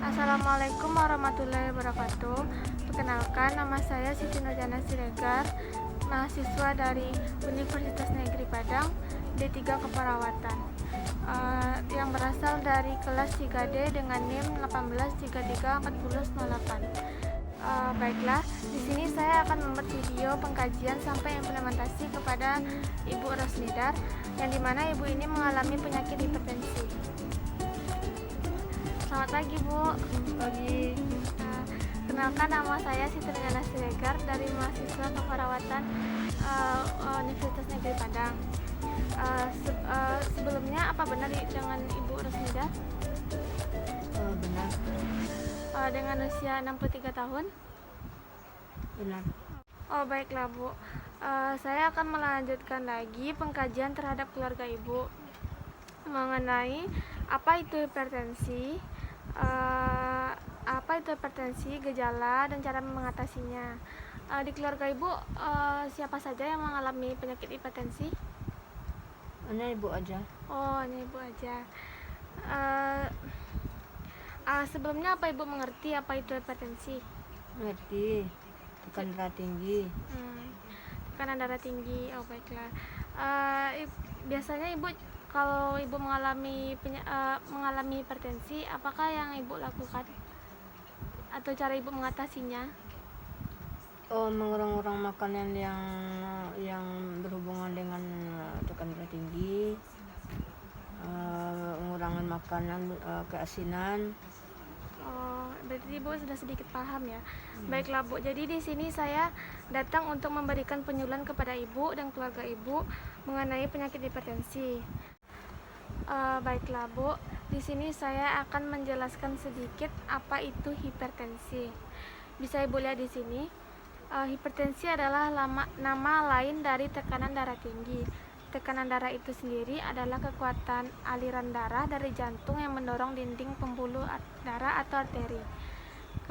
Assalamualaikum warahmatullahi wabarakatuh. Perkenalkan, nama saya Siti Nurjana Siregar, mahasiswa dari Universitas Negeri Padang, D3 Keperawatan, yang berasal dari kelas 3D dengan NIM 18334008. Baiklah, di sini saya akan membuat video pengkajian sampai implementasi kepada Ibu Rosnidar, yang dimana Ibu ini mengalami penyakit hipertensi. Selamat pagi, Bu. Pagi. Kenalkan, nama saya Siti Nurjana Siregar dari mahasiswa keperawatan Universitas Negeri Padang. Sebelumnya, apa benar dengan Ibu Rosnidar? Benar. Dengan usia 63 tahun? Benar. Oh, baiklah, Bu. Saya akan melanjutkan lagi pengkajian terhadap keluarga Ibu mengenai apa itu hipertensi, gejala, dan cara mengatasinya. Di keluarga Ibu, siapa saja yang mengalami penyakit hipertensi? Hanya ibu aja. Oh, hanya Ibu aja. Sebelumnya, apa Ibu mengerti apa itu hipertensi? Ngerti. Tekanan darah tinggi. Tekanan darah tinggi. Oh, baiklah. Biasanya Ibu, kalau Ibu mengalami hipertensi, apakah yang Ibu lakukan atau cara Ibu mengatasinya? Mengurang-urang makanan yang berhubungan dengan tekanan darah tinggi. Mengurangi makanan keasinan. Oh, berarti Ibu sudah sedikit paham ya. Baiklah, Bu. Jadi di sini saya datang untuk memberikan penyuluhan kepada Ibu dan keluarga Ibu mengenai penyakit hipertensi. Baiklah, Bu. Di sini saya akan menjelaskan sedikit apa itu hipertensi. Bisa Ibu lihat di sini. Hipertensi adalah nama lain dari tekanan darah tinggi. Tekanan darah itu sendiri adalah kekuatan aliran darah dari jantung yang mendorong dinding pembuluh darah atau arteri.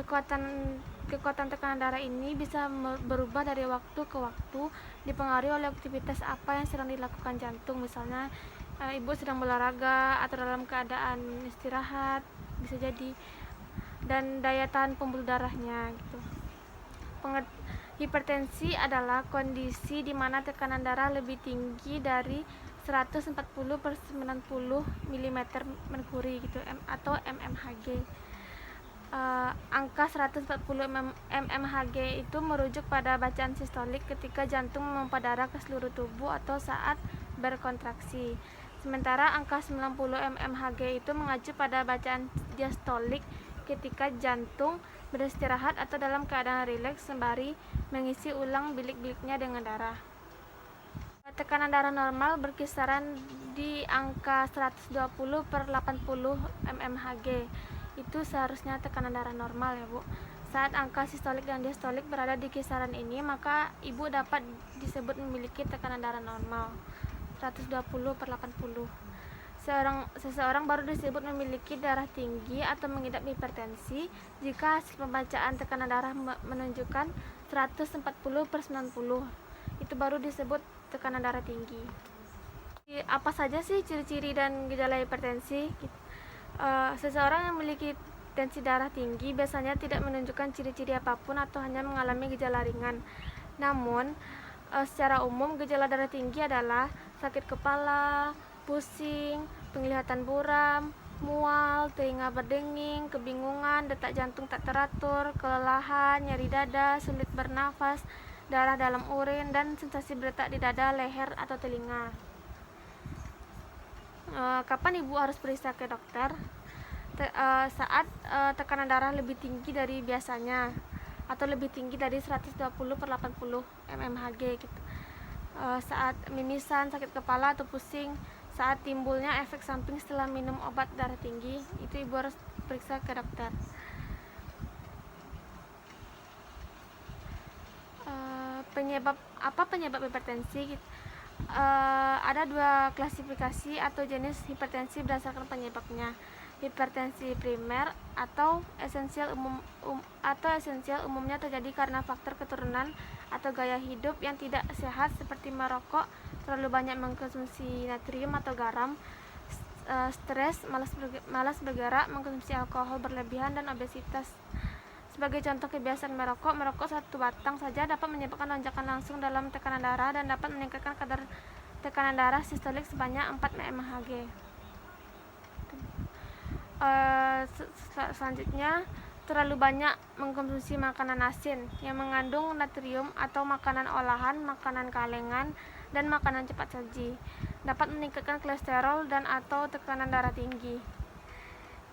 Kekuatan tekanan darah ini bisa berubah dari waktu ke waktu, dipengaruhi oleh aktivitas apa yang sedang dilakukan jantung. Misalnya Ibu sedang olahraga atau dalam keadaan istirahat, bisa jadi, dan daya tahan pembuluh darahnya gitu. Hipertensi adalah kondisi di mana tekanan darah lebih tinggi dari 140/90 mm merkuri gitu, atau mmHg. Angka 140 mmHg itu merujuk pada bacaan sistolik ketika jantung memompa darah ke seluruh tubuh atau saat berkontraksi. Sementara angka 90 mmHg itu mengacu pada bacaan diastolik ketika jantung beristirahat atau dalam keadaan rileks sembari mengisi ulang bilik-biliknya dengan darah. Tekanan darah normal berkisaran di angka 120/80 mmHg. Itu seharusnya tekanan darah normal ya, Bu. Saat angka sistolik dan diastolik berada di kisaran ini, maka Ibu dapat disebut memiliki tekanan darah normal 120/80. Seseorang baru disebut memiliki darah tinggi atau mengidap hipertensi jika hasil pembacaan tekanan darah menunjukkan 140/90. Itu baru disebut tekanan darah tinggi. Apa saja sih ciri-ciri dan gejala hipertensi? Seseorang yang memiliki tensi darah tinggi biasanya tidak menunjukkan ciri-ciri apapun atau hanya mengalami gejala ringan. Namun, secara umum gejala darah tinggi adalah sakit kepala, pusing, penglihatan buram, mual, telinga berdenging, kebingungan, detak jantung tak teratur, kelelahan, nyeri dada, sulit bernafas, darah dalam urin, dan sensasi berdetak di dada, leher, atau telinga. Kapan Ibu harus periksa ke dokter? Saat tekanan darah lebih tinggi dari biasanya atau lebih tinggi dari 120/80 mmHg gitu. Saat mimisan, sakit kepala atau pusing, saat timbulnya efek samping setelah minum obat darah tinggi, itu Ibu harus periksa ke dokter. Penyebab hipertensi? Ada dua klasifikasi atau jenis hipertensi berdasarkan penyebabnya. Hipertensi primer atau esensial umumnya terjadi karena faktor keturunan atau gaya hidup yang tidak sehat seperti merokok, terlalu banyak mengkonsumsi natrium atau garam, stres, malas bergerak, mengkonsumsi alkohol berlebihan, dan obesitas. Sebagai contoh kebiasaan merokok, 1 batang saja dapat menyebabkan lonjakan langsung dalam tekanan darah dan dapat meningkatkan kadar tekanan darah sistolik sebanyak 4 mmHg. Selanjutnya, terlalu banyak mengkonsumsi makanan asin yang mengandung natrium atau makanan olahan, makanan kalengan, dan makanan cepat saji dapat meningkatkan kolesterol dan atau tekanan darah tinggi.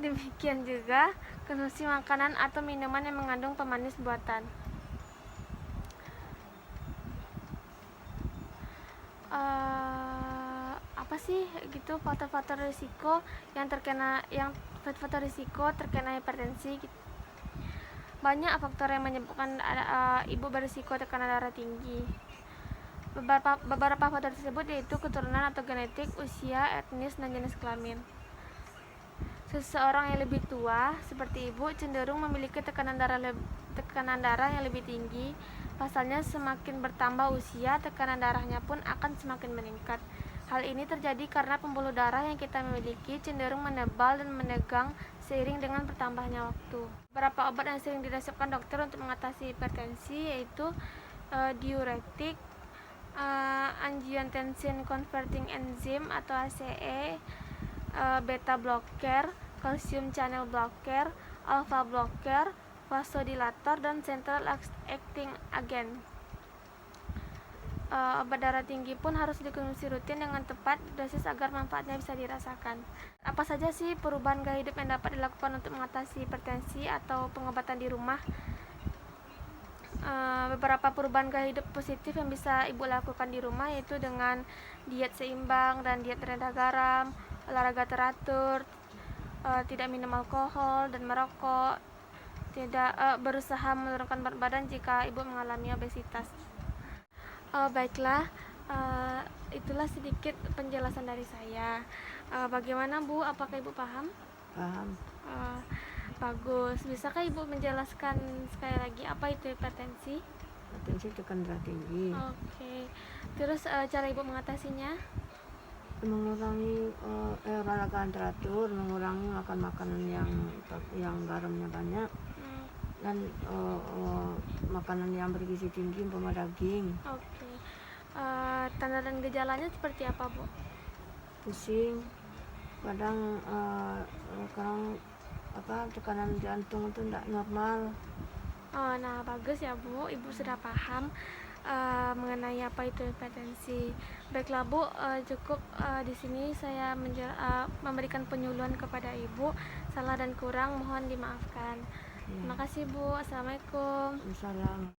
Demikian juga konsumsi makanan atau minuman yang mengandung pemanis buatan. Apa sih gitu faktor-faktor risiko faktor risiko terkena hipertensi? Banyak faktor yang menyebabkan ibu berisiko tekanan darah tinggi. Beberapa faktor tersebut yaitu keturunan atau genetik, usia, etnis, dan jenis kelamin. Seseorang yang lebih tua, seperti ibu, cenderung memiliki tekanan darah yang lebih tinggi. Pasalnya, semakin bertambah usia, tekanan darahnya pun akan semakin meningkat. Hal ini terjadi karena pembuluh darah yang kita miliki cenderung menebal dan menegang seiring dengan bertambahnya waktu. Beberapa obat yang sering diresepkan dokter untuk mengatasi hipertensi yaitu diuretik, angiotensin converting enzyme atau ACE, beta blocker, calcium channel blocker, alpha blocker, vasodilator, dan central acting agent. Obat darah tinggi pun harus dikonsumsi rutin dengan tepat dosis agar manfaatnya bisa dirasakan. Apa saja sih perubahan gaya hidup yang dapat dilakukan untuk mengatasi hipertensi atau pengobatan di rumah? Beberapa perubahan gaya hidup positif yang bisa ibu lakukan di rumah yaitu dengan diet seimbang dan diet rendah garam, olahraga teratur, tidak minum alkohol dan merokok, tidak berusaha menurunkan berat badan jika ibu mengalami obesitas. Baiklah, itulah sedikit penjelasan dari saya. Bagaimana Bu? Apakah ibu paham? Paham. Bagus. Bisakah ibu menjelaskan sekali lagi apa itu hipertensi? Hipertensi tekanan darah tinggi. Oke. Terus cara ibu mengatasinya? Mengurangi olahraga teratur, mengurangi makan makanan yang garamnya banyak, dan makanan yang bergizi tinggi, umpama daging. Oke. Tanda dan gejalanya seperti apa, Bu? Pusing, kadang tekanan jantung itu tidak normal. Nah, bagus ya Bu, ibu sudah paham mengenai apa itu hipertensi. Baiklah Bu, cukup di sini saya memberikan penyuluhan kepada ibu. Salah dan kurang mohon dimaafkan. Terima kasih Bu. Assalamualaikum. Misalnya